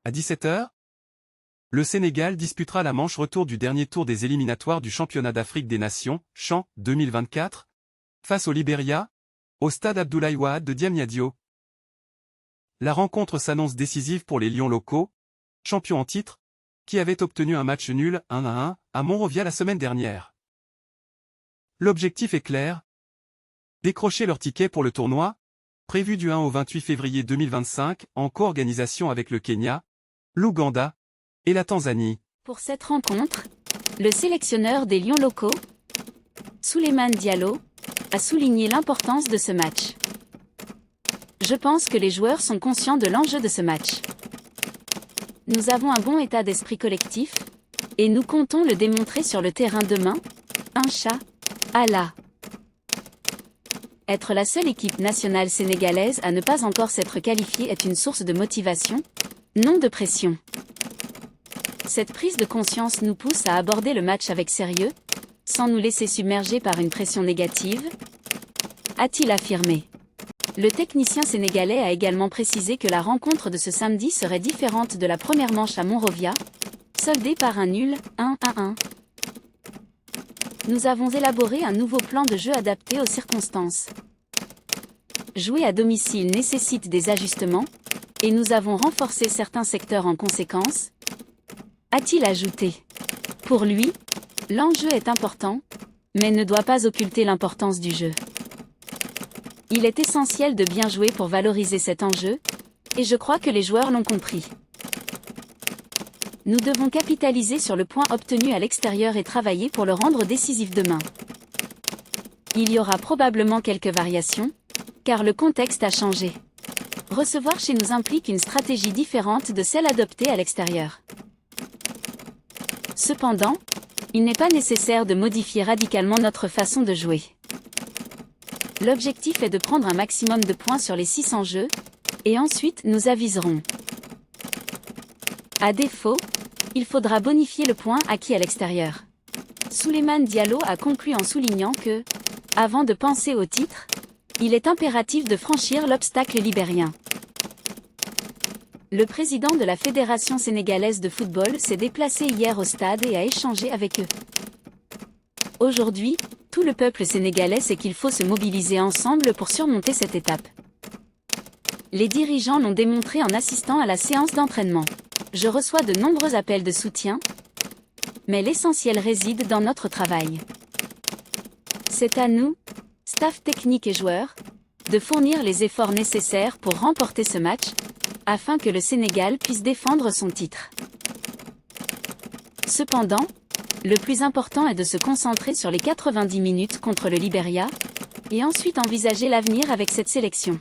À 17h, le Sénégal disputera la manche retour du dernier tour des éliminatoires du Championnat d'Afrique des Nations, CHAN 2024, face au Libéria, au stade Abdoulaye Wade de Diamniadio. La rencontre s'annonce décisive pour les Lions locaux, champions en titre, qui avaient obtenu un match nul 1-1 à Monrovia la semaine dernière. L'objectif est clair: décrocher leur ticket pour le tournoi, prévu du 1 au 28 février 2025 en co-organisation avec le Kenya, l'Ouganda et la Tanzanie. Pour cette rencontre, le sélectionneur des Lions locaux, Souleymane Diallo, a souligné l'importance de ce match. Je pense que les joueurs sont conscients de l'enjeu de ce match. Nous avons un bon état d'esprit collectif, et nous comptons le démontrer sur le terrain demain, Inch'Allah. Être la seule équipe nationale sénégalaise à ne pas encore s'être qualifiée est une source de motivation, non de pression. Cette prise de conscience nous pousse à aborder le match avec sérieux, sans nous laisser submerger par une pression négative, a-t-il affirmé. Le technicien sénégalais a également précisé que la rencontre de ce samedi serait différente de la première manche à Monrovia, soldée par un nul, 1-1. Nous avons élaboré un nouveau plan de jeu adapté aux circonstances. Jouer à domicile nécessite des ajustements, et nous avons renforcé certains secteurs en conséquence, a-t-il ajouté. Pour lui, l'enjeu est important, mais ne doit pas occulter l'importance du jeu. Il est essentiel de bien jouer pour valoriser cet enjeu, et je crois que les joueurs l'ont compris. Nous devons capitaliser sur le point obtenu à l'extérieur et travailler pour le rendre décisif demain. Il y aura probablement quelques variations, car le contexte a changé. Recevoir chez nous implique une stratégie différente de celle adoptée à l'extérieur. Cependant, il n'est pas nécessaire de modifier radicalement notre façon de jouer. L'objectif est de prendre un maximum de points sur les 6 enjeux, et ensuite nous aviserons. À défaut, il faudra bonifier le point acquis à l'extérieur. Souleymane Diallo a conclu en soulignant que, avant de penser au titre, il est impératif de franchir l'obstacle libérien. Le président de la Fédération sénégalaise de football s'est déplacé hier au stade et a échangé avec eux. Aujourd'hui, tout le peuple sénégalais sait qu'il faut se mobiliser ensemble pour surmonter cette étape. Les dirigeants l'ont démontré en assistant à la séance d'entraînement. Je reçois de nombreux appels de soutien, mais l'essentiel réside dans notre travail. C'est à nous, staff technique et joueurs, de fournir les efforts nécessaires pour remporter ce match, afin que le Sénégal puisse défendre son titre. Cependant, le plus important est de se concentrer sur les 90 minutes contre le Libéria, et ensuite envisager l'avenir avec cette sélection.